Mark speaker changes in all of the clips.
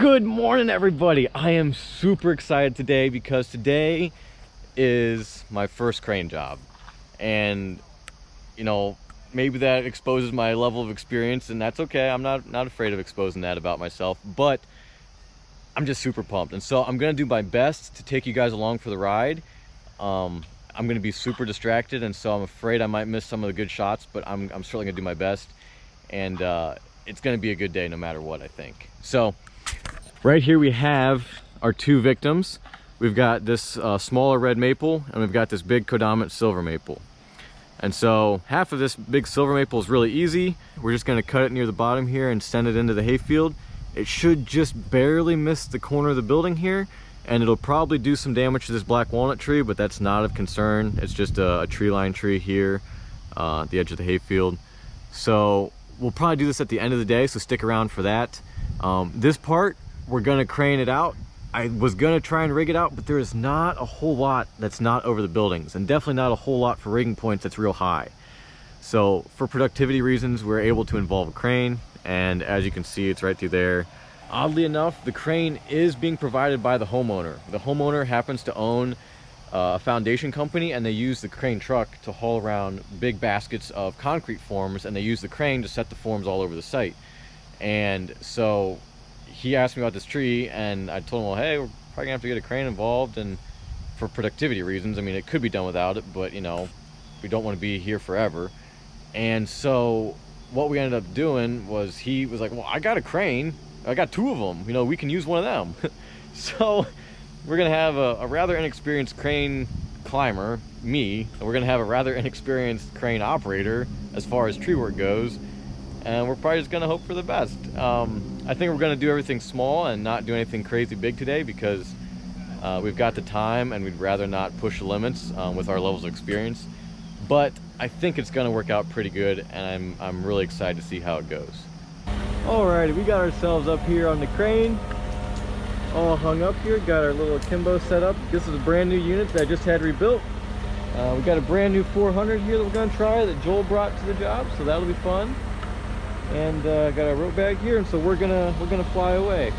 Speaker 1: Good morning, everybody. I am super excited today because today is my first crane job. And, you know, maybe that exposes my level of experience, and that's okay. I'm not afraid of exposing that about myself, but I'm just super pumped. And so I'm going to do my best to take you guys along for the ride. I'm going to be super distracted, and so I'm afraid I might miss some of the good shots, but I'm certainly going to do my best. And it's going to be a good day no matter what, I think. So right here we have our two victims. We've got this smaller red maple, and we've got this big Kodamut silver maple. And so half of this big silver maple is really easy. We're just going to cut it near the bottom here and send it into the hayfield. It should just barely miss the corner of the building here, and it'll probably do some damage to this black walnut tree, but that's not of concern. It's just a tree line tree here at the edge of the hayfield. So we'll probably do this at the end of the day, so stick around for that. This part, we're gonna crane it out. I was gonna try and rig it out, but there is not a whole lot that's not over the buildings, and definitely not a whole lot for rigging points that's real high. So for productivity reasons, we're able to involve a crane, and as you can see, it's right through there. Oddly enough, the crane is being provided by the homeowner. The homeowner happens to own a foundation company, and they use the crane truck to haul around big baskets of concrete forms, and they use the crane to set the forms all over the site. And so he asked me about this tree, and I told him, well, hey, we're probably gonna have to get a crane involved, and for productivity reasons. I mean, it could be done without it, but you know, we don't want to be here forever. And so what we ended up doing was, he was like, well, I got a crane, I got two of them, you know, we can use one of them. So we're gonna have a rather inexperienced crane climber, me, and we're gonna have a rather inexperienced crane operator as far as tree work goes, and we're probably just gonna hope for the best. I think we're gonna do everything small and not do anything crazy big today, because we've got the time and we'd rather not push the limits with our levels of experience. But I think it's gonna work out pretty good, and I'm really excited to see how it goes. Alrighty, we got ourselves up here on the crane, all hung up here, got our little akimbo set up. This is a brand new unit that I just had rebuilt. We got a brand new 400 here that we're gonna try, that Joel brought to the job, so that'll be fun. And got our rope bag here, and so we're gonna fly away.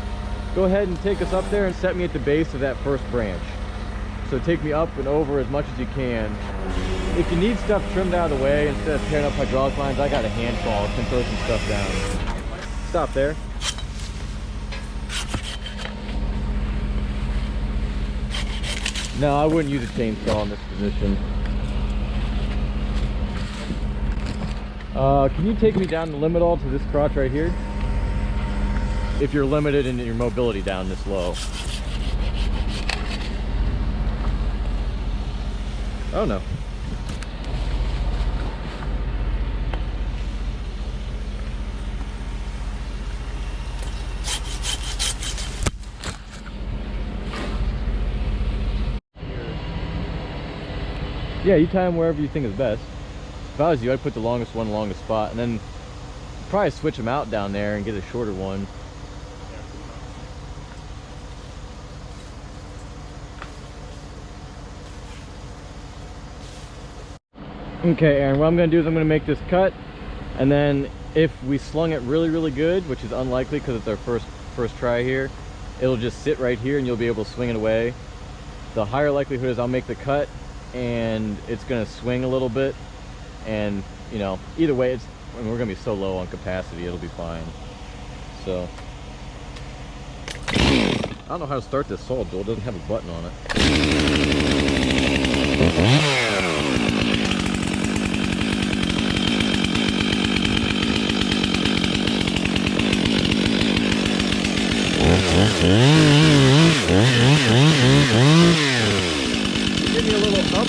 Speaker 1: Go ahead and take us up there and set me at the base of that first branch. So take me up and over as much as you can. If you need stuff trimmed out of the way instead of tearing up hydraulic lines, I got a hand saw, can throw some stuff down. Stop there. No, I wouldn't use a chainsaw in this position. Can you take me down the limit all to this crotch right here? If you're limited in your mobility down this low. Oh no. Yeah, you tie them wherever you think is best. If I was you, I'd put the longest one along the spot, and then probably switch them out down there and get a shorter one. Okay, Aaron, what I'm going to do is I'm going to make this cut, and then if we slung it really good, which is unlikely because it's our first try here, it'll just sit right here and you'll be able to swing it away. The higher likelihood is I'll make the cut and it's going to swing a little bit, and you know, either way, I mean, we're going to be so low on capacity, it'll be fine. So I don't know how to start this saw, Joel. It doesn't have a button on it. Give me a little up.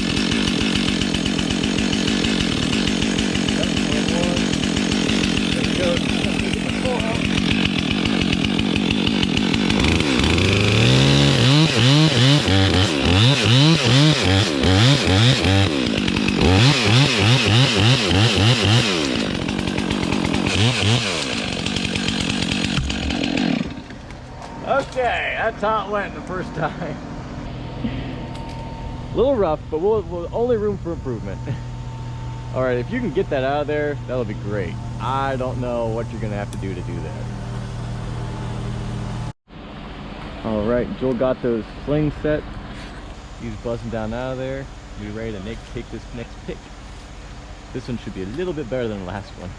Speaker 1: Okay, that's how it went the first time. A little rough, but we'll only room for improvement. All right, if you can get that out of there, that'll be great. I don't know what you're gonna have to do that. All right, Joel got those slings set. He's buzzing down out of there. Be ready to take this next pick. This one should be a little bit better than the last one.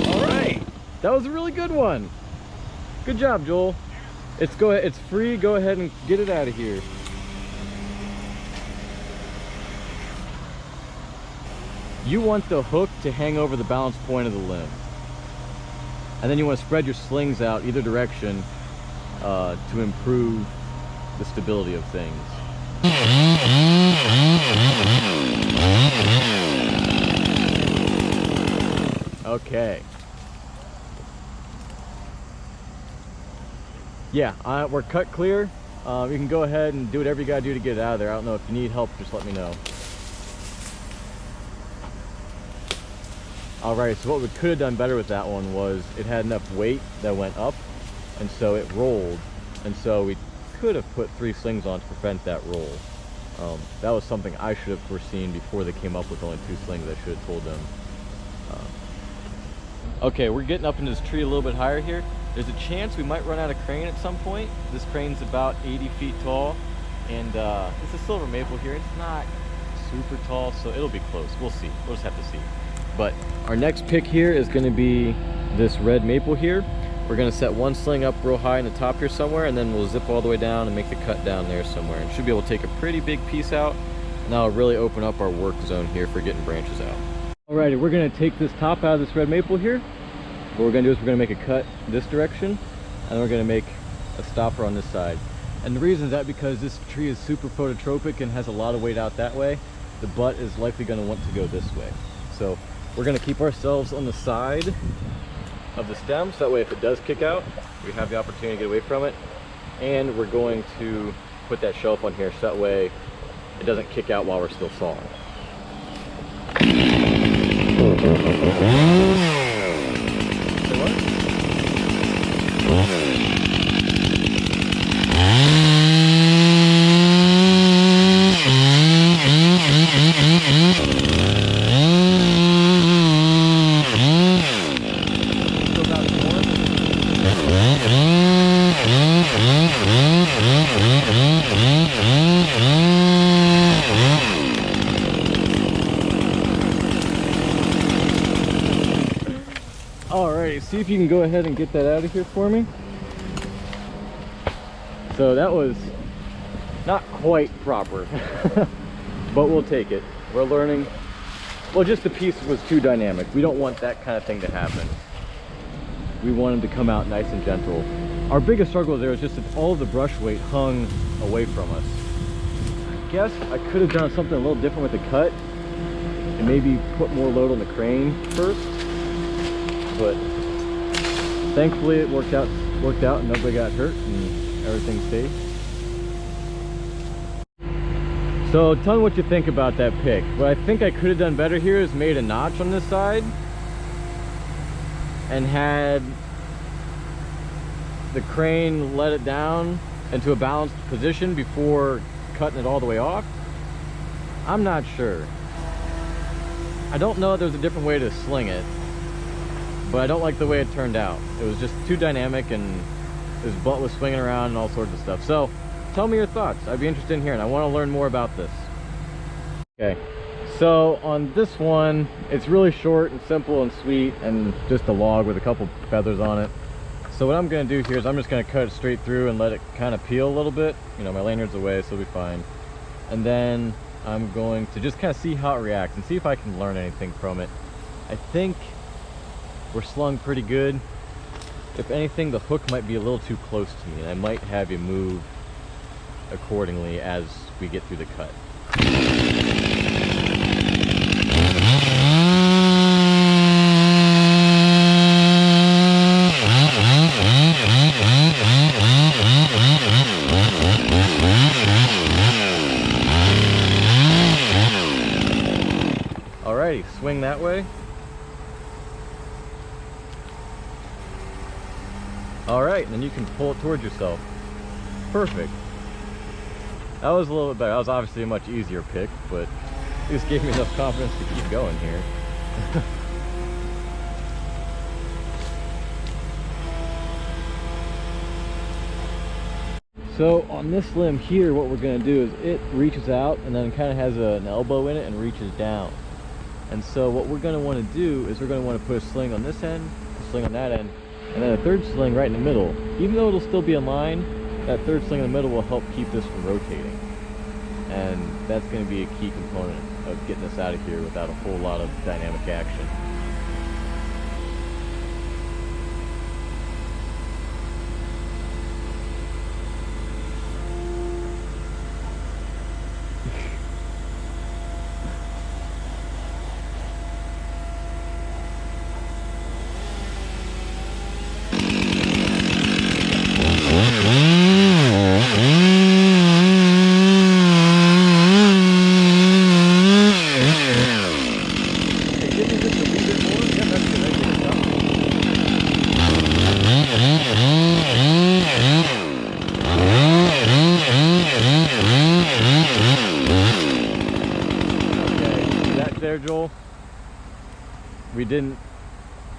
Speaker 1: Alright, that was a really good one. Good job, Joel. It's free, go ahead and get it out of here. You want the hook to hang over the balance point of the limb. And then you want to spread your slings out either direction to improve the stability of things. Okay. Yeah, we're cut clear. You can go ahead and do whatever you gotta do to get it out of there. I don't know if you need help, just let me know. Alright, so what we could have done better with that one was it had enough weight that went up, and so it rolled, and so we could have put 3 slings on to prevent that roll. That was something I should have foreseen before they came up with only 2 slings. I should have told them. Okay, we're getting up into this tree a little bit higher here. There's a chance we might run out of crane at some point. This crane's about 80 feet tall, and it's a silver maple here. It's not super tall, so it'll be close. We'll see. We'll just have to see. But our next pick here is going to be this red maple here. We're going to set one sling up real high in the top here somewhere, and then we'll zip all the way down and make the cut down there somewhere. And should be able to take a pretty big piece out, and that'll really open up our work zone here for getting branches out. Alrighty, we're going to take this top out of this red maple here. What we're going to do is we're going to make a cut this direction, and we're going to make a stopper on this side. And the reason is that because this tree is super phototropic and has a lot of weight out that way, the butt is likely going to want to go this way. So we're going to keep ourselves on the side of the stem, so that way if it does kick out, we have the opportunity to get away from it. And we're going to put that shelf on here so that way it doesn't kick out while we're still sawing. Alright, see if you can go ahead and get that out of here for me. So that was not quite proper, but we'll take it. We're learning. Well, just the piece was too dynamic. We don't want that kind of thing to happen. We want them to come out nice and gentle. Our biggest struggle there was just that all of the brush weight hung away from us. I guess I could have done something a little different with the cut and maybe put more load on the crane first. But thankfully it worked out and nobody got hurt and everything stayed. So tell me what you think about that pick. What I think I could have done better here is made a notch on this side and had the crane let it down into a balanced position before cutting it all the way off. I'm not sure. I don't know if there's a different way to sling it, but I don't like the way it turned out. It was just too dynamic and his butt was swinging around and all sorts of stuff. So tell me your thoughts. I'd be interested in hearing. I want to learn more about this. Okay, so on this one, it's really short and simple and sweet and just a log with a couple feathers on it. So what I'm going to do here is I'm just going to cut it straight through and let it kind of peel a little bit. You know, my lanyard's away, so it'll be fine. And then I'm going to just kind of see how it reacts and see if I can learn anything from it. I think we're slung pretty good. if anything, the hook might be a little too close to me, and I might have you move accordingly as we get through the cut. Alrighty, swing that way. Alright, and then you can pull it towards yourself. Perfect. That was a little bit better. That was obviously a much easier pick, but it just gave me enough confidence to keep going here. So on this limb here, what we're going to do is it reaches out and then kind of has an elbow in it and reaches down. And so what we're going to want to do is we're going to want to put a sling on this end, a sling on that end, and then a third sling right in the middle. Even though it'll still be in line, that third sling in the middle will help keep this from rotating. And that's going to be a key component of getting us out of here without a whole lot of dynamic action. There, Joel, we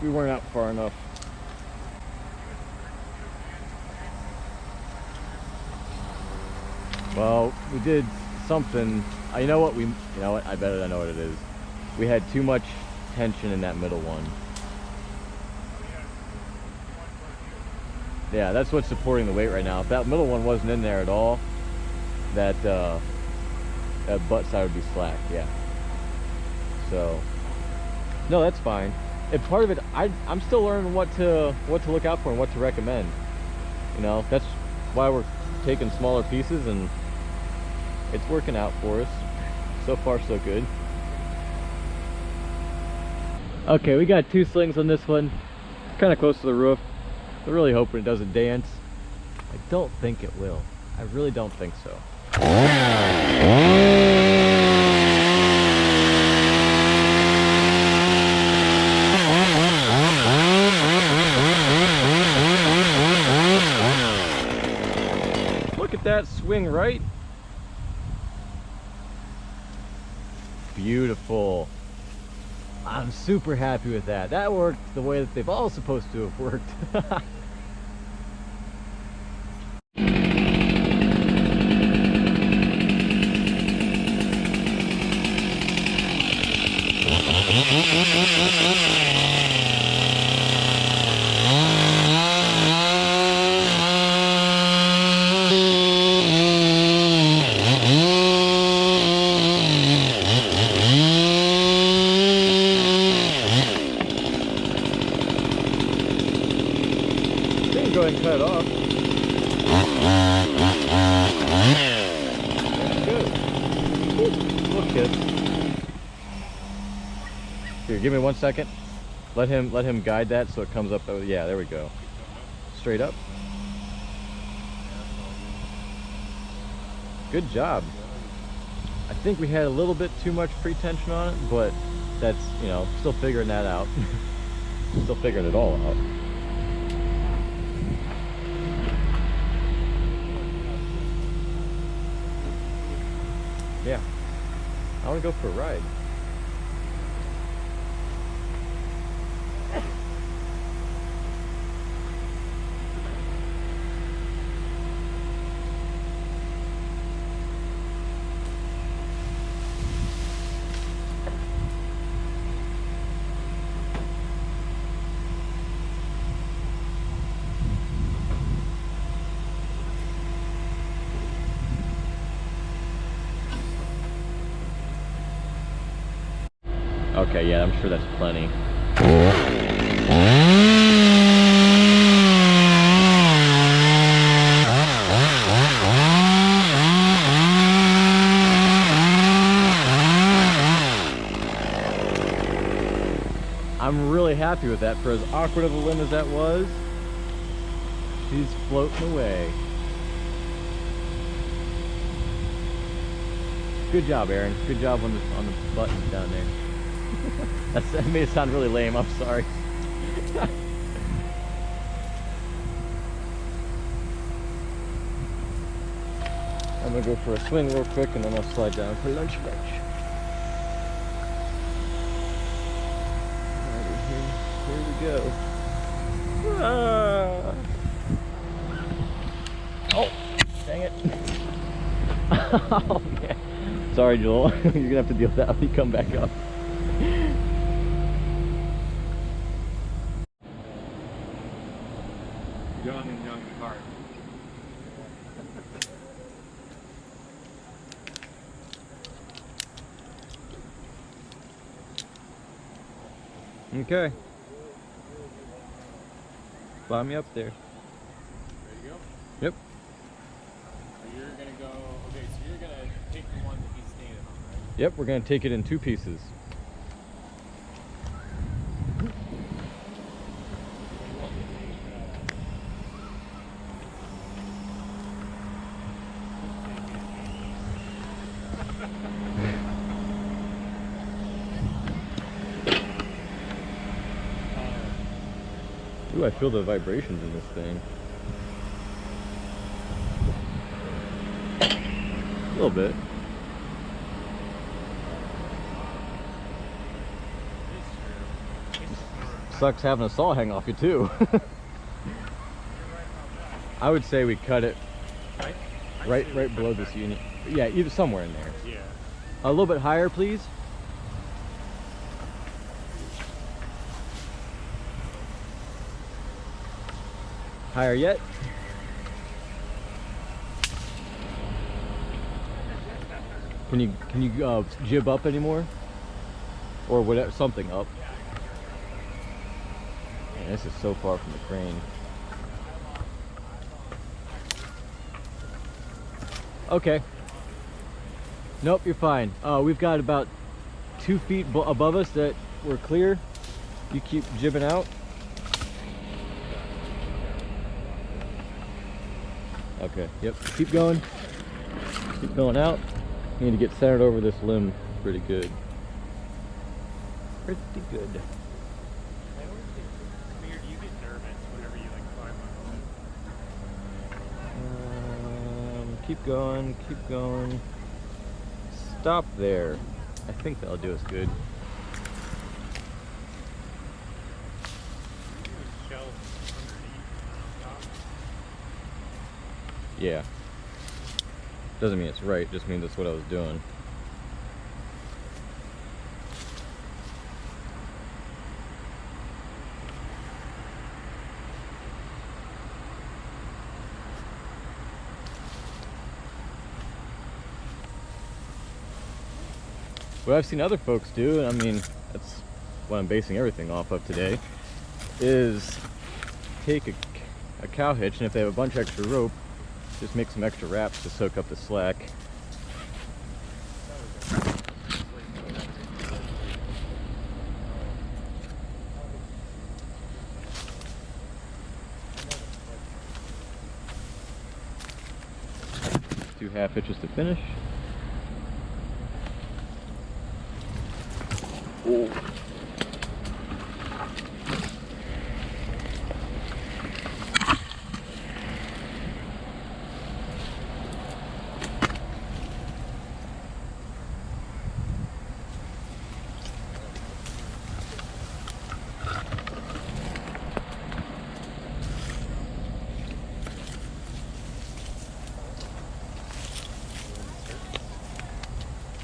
Speaker 1: weren't out far enough. Well, we did something. You know what, I bet I know what it is. We had too much tension in that middle one. Yeah, that's what's supporting the weight right now. If that middle one wasn't in there at all, that butt side would be slack, yeah. So, no, that's fine. And part of it, I'm still learning what to look out for and what to recommend. You know, that's why we're taking smaller pieces, and it's working out for us. So far, so good. Okay, we got 2 slings on this one, kind of close to the roof. I'm really hoping it doesn't dance. I don't think it will. I really don't think so. Look at that swing right. Beautiful. I'm super happy with that. That worked the way that they've all supposed to have worked. Go ahead and cut it off. That's good. Ooh, little kiss. Here, give me 1 second. Let him guide that so it comes up. Oh, yeah, there we go. Straight up. Good job. I think we had a little bit too much pre-tension on it, but that's, still figuring that out. Still figuring it all out. Yeah, I want to go for a ride. Okay, yeah, I'm sure that's plenty. happy with that. For as awkward of a limb as that was, she's floating away. Good job, Aaron. Good job on the buttons down there. That made it sound really lame. I'm sorry. I'm gonna go for a swing real quick, and then I'll slide down for lunch. Here we go. Ah. Oh, dang it. Oh, man. Sorry, Joel. You're gonna have to deal with that when you come back up.
Speaker 2: Young and young at heart.
Speaker 1: Okay. Fly me up there.
Speaker 2: Ready to go?
Speaker 1: Yep.
Speaker 2: So you're gonna go, okay, so you're gonna take the one that he's standing on, right?
Speaker 1: Yep, we're gonna take it in 2 pieces. Ooh, I feel the vibrations in this thing. A little bit. Sucks having a saw hang off you too. I would say we cut it right below this unit. Yeah, either somewhere in there.
Speaker 2: Yeah.
Speaker 1: A little bit higher, please. Higher yet. Can you jib up anymore, or whatever, something up? Man, this is so far from the crane. Okay. Nope, you're fine. We've got about 2 feet above us that we're clear. You keep jibbing out. Okay, yep, keep going. Keep going out. You need to get centered over this limb pretty good. Pretty good.
Speaker 2: Do you get nervous whenever you like climb on?
Speaker 1: Keep going, keep going. Stop there. I think that'll do us good. Yeah. Doesn't mean it's right, just means that's what I was doing. What I've seen other folks do, and I mean, that's what I'm basing everything off of today, is take a cow hitch, and if they have a bunch of extra rope, just make some extra wraps to soak up the slack. Do half hitches to finish. Oh.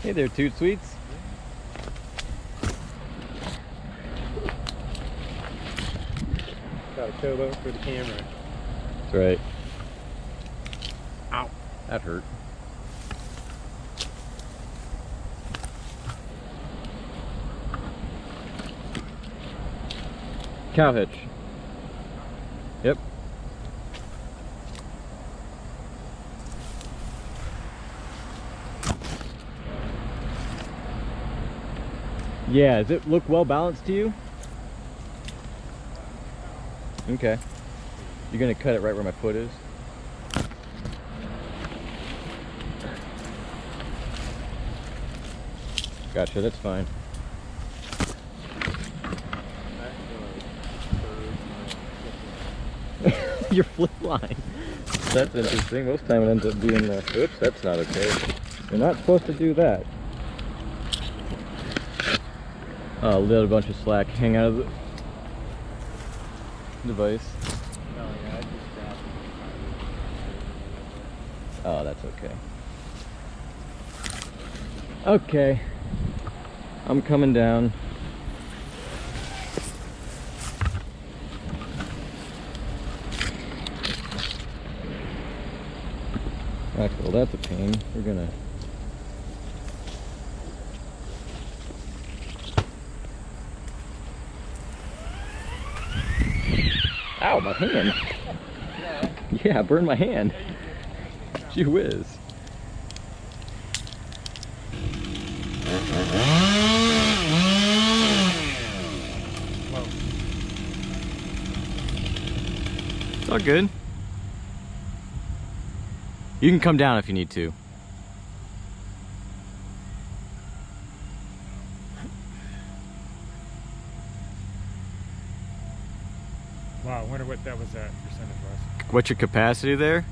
Speaker 1: Hey there, Toot Sweets.
Speaker 2: Got a towboat for the camera.
Speaker 1: That's right.
Speaker 2: Ow.
Speaker 1: That hurt. Cow hitch. Yep. Yeah, does it look well balanced to you? Okay. You're gonna cut it right where my foot is? Gotcha, that's fine. Your flip line. That's interesting. Most time it ends up being oops, that's not okay. You're not supposed to do that. Oh, a little bunch of slack hang out of the device.
Speaker 2: No, yeah, I just grabbed it.
Speaker 1: Oh, that's okay. Okay. I'm coming down. Actually, well, that's a pain. We're gonna... Ow, my hand. Yeah, I burned my hand. Gee whiz. It's all good. You can come down if you need to.
Speaker 2: Wow, I wonder what that was at percentage was.
Speaker 1: What's your capacity there?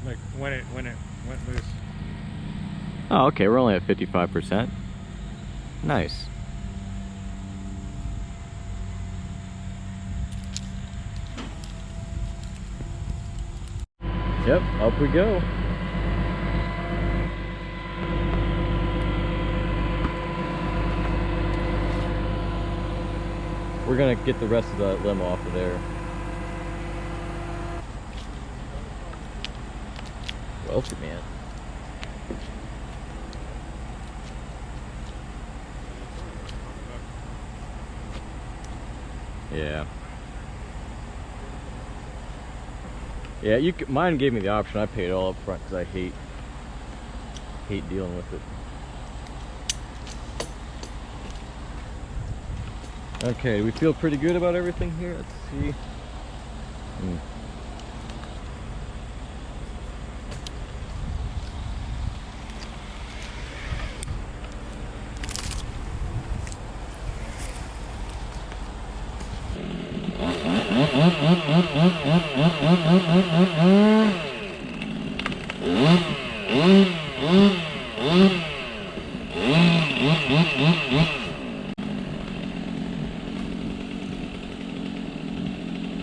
Speaker 2: Like when it went loose.
Speaker 1: Oh, okay, we're only at 55%. Nice. Yep, up we go. We're gonna get the rest of the limo off of there. Wealthy man. Yeah. Yeah, mine gave me the option. I paid all up front because I hate dealing with it. Okay, we feel pretty good about everything here. Let's see.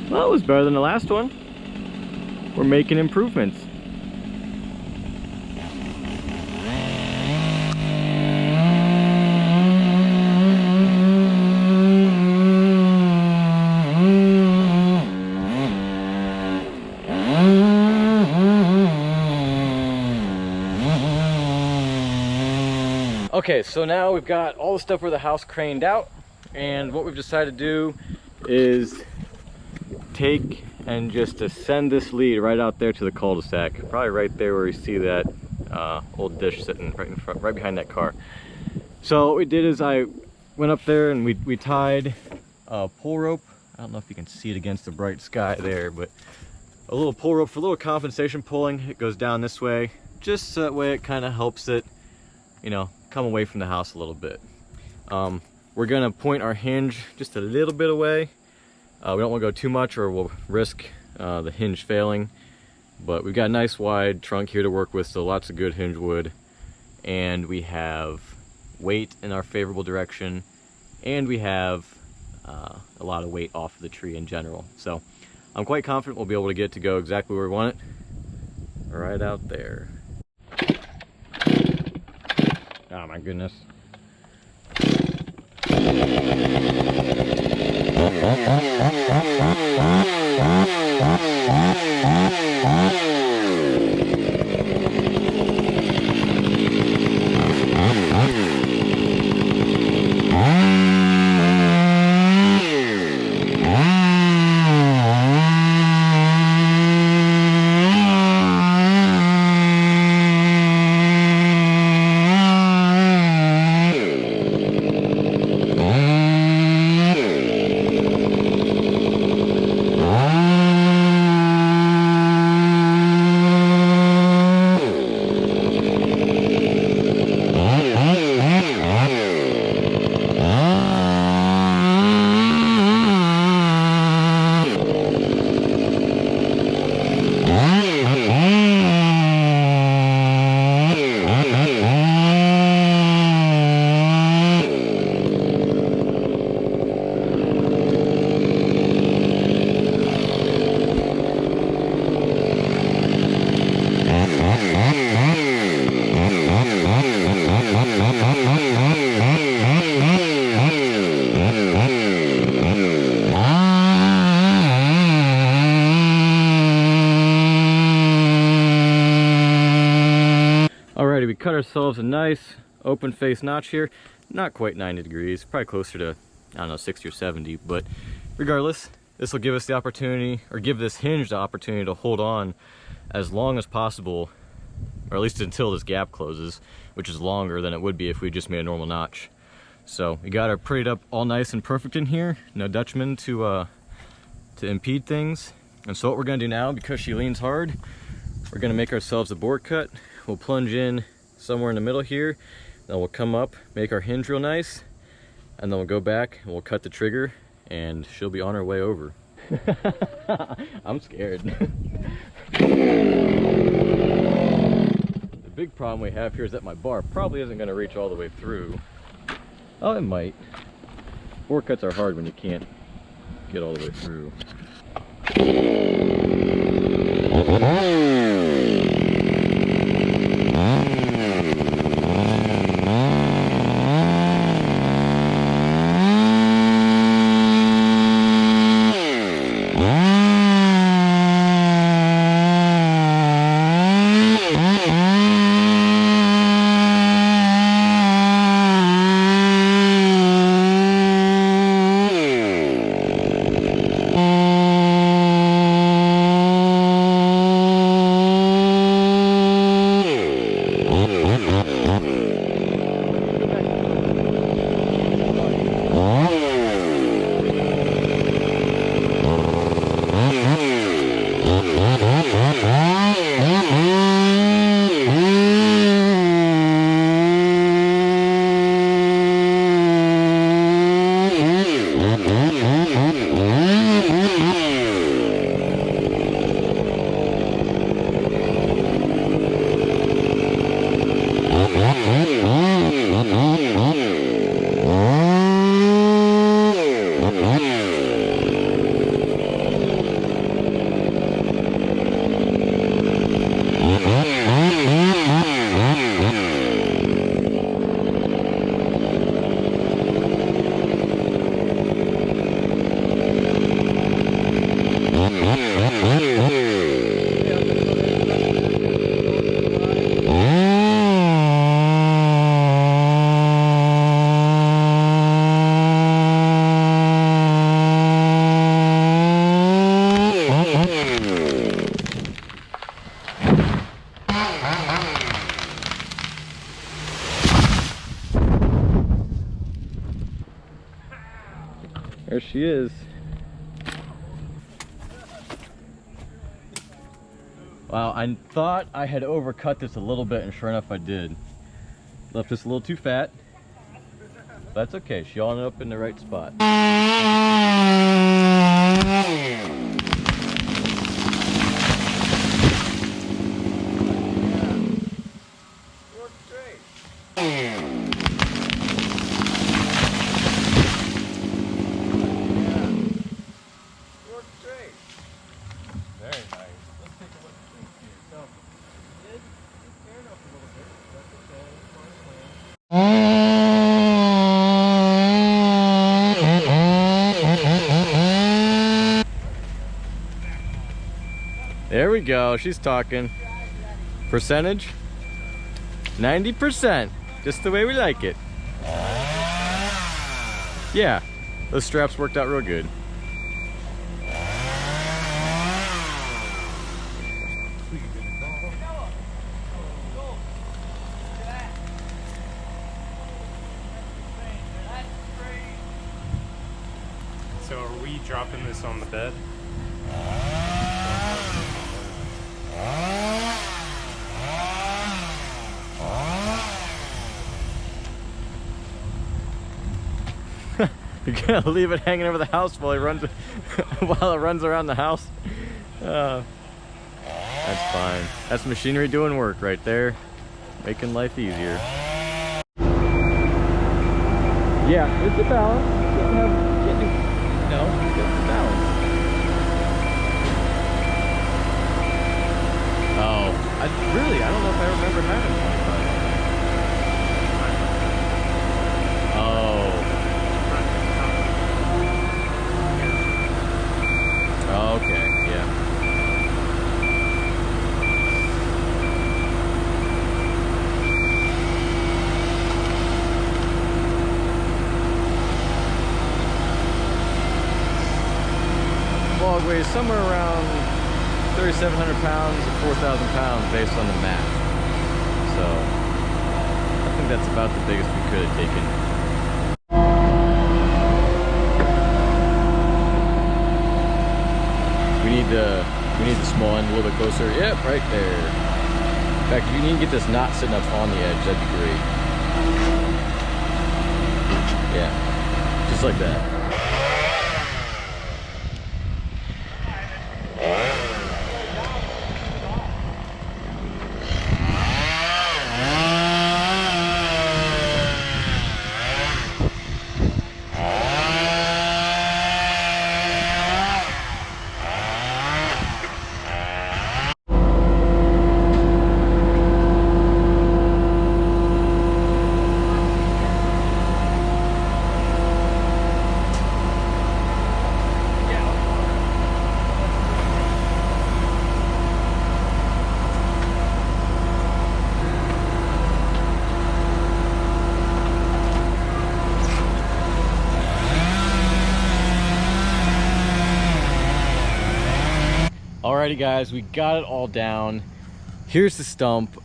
Speaker 1: Well, it was better than the last one. We're making improvements. Okay, so now we've got all the stuff for the house craned out, and what we've decided to do is take and just ascend this lead right out there to the cul-de-sac, probably right there where you see that old dish sitting right in front, right behind that car. So what we did is I went up there and we tied a pull rope. I don't know if you can see it against the bright sky there, but a little pull rope for a little compensation pulling. It goes down this way, just so that way it kind of helps it, you know, come away from the house a little bit. We're gonna point our hinge just a little bit away. We don't want to go too much or we'll risk the hinge failing, but we've got a nice wide trunk here to work with, so lots of good hinge wood, and we have weight in our favorable direction, and we have a lot of weight off of the tree in general. So I'm quite confident we'll be able to get it to go exactly where we want it, right out there. Oh my goodness. Okay, so now we've got all the stuff for the house craned out, Alrighty, we cut ourselves a nice open face notch here. Not quite 90 degrees, probably closer to, I don't know, 60 or 70, but regardless, this will give us the opportunity, or give this hinge the opportunity to hold on as long as possible, or at least until this gap closes, which is longer than it would be if we just made a normal notch. So we got our prettied up all nice and perfect in here, no Dutchman to impede things. And so what we're gonna do now, because she leans hard, we're gonna make ourselves a board cut. We'll plunge in somewhere in the middle here, then we'll come up, make our hinge real nice, and then we'll go back and we'll cut the trigger, and she'll be on her way over. I'm scared. The big problem we have here is that my bar probably isn't gonna reach all the way through. Oh, it might. Board cuts are hard when you can't get all the way through. There she is. Wow, I thought I had overcut this a little bit, and sure enough I did. Left this a little too fat. That's okay, she ended up in the right spot. There we go, she's talking. Percentage? 90%, just the way we like it. Yeah, those straps worked out real good.
Speaker 2: So are we dropping this on the bed?
Speaker 1: You're gonna leave it hanging over the house while it runs while it runs around the house. That's fine. That's machinery doing work right there, making life easier. Yeah, it's a balance. Getting the balance. Oh, I don't know if I remember having 25. Oh. Okay, yeah. weighs somewhere around 3,700 pounds to 4,000 pounds based on the math. So I think that's about the biggest we could have taken. We need the small end a little bit closer. Yep, right there. In fact, if you need to get this knot sitting up on the edge, that'd be great. Yeah, just like that. Alrighty guys, we got it all down. Here's the stump.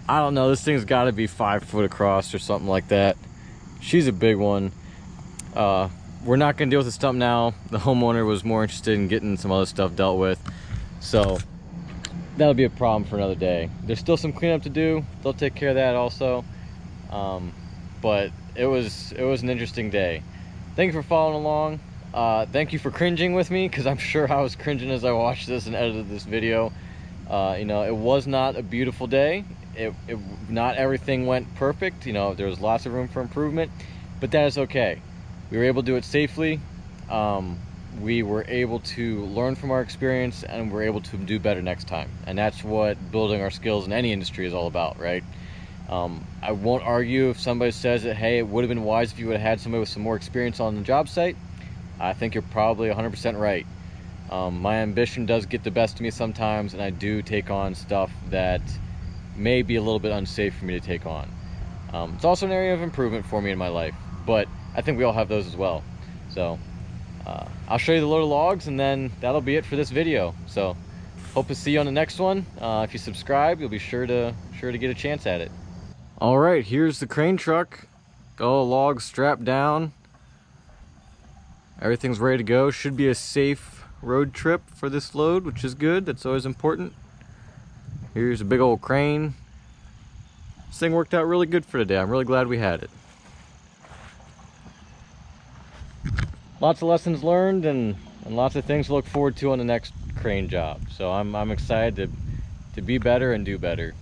Speaker 1: I don't know, this thing's got to be 5 foot across or something like that. She's a big one. We're not gonna deal with the stump now. The homeowner was more interested in getting some other stuff dealt with, so that'll be a problem for another day. There's still some cleanup to do. They'll take care of that also. But it was an interesting day. Thank you for following along. Thank you for cringing with me, because I'm sure I was cringing as I watched this and edited this video. You know, it was not a beautiful day. Not everything went perfect. You know, there was lots of room for improvement, but that is okay. We were able to do it safely. We were able to learn from our experience, and we're able to do better next time. And that's what building our skills in any industry is all about, right? I won't argue if somebody says that, hey, it would have been wise if you would have had somebody with some more experience on the job site. I think you're probably 100% right. My ambition does get the best of me sometimes, and I do take on stuff that may be a little bit unsafe for me to take on. It's also an area of improvement for me in my life, but I think we all have those as well. So I'll show you the load of logs, and then that'll be it for this video. So hope to see you on the next one. If you subscribe, you'll be sure to get a chance at it. All right, here's the crane truck. Got all the logs strapped down. Everything's ready to go. Should be a safe road trip for this load, which is good. That's always important. Here's a big old crane. This thing worked out really good for today. I'm really glad we had it. Lots of lessons learned and lots of things to look forward to on the next crane job. So I'm excited to be better and do better.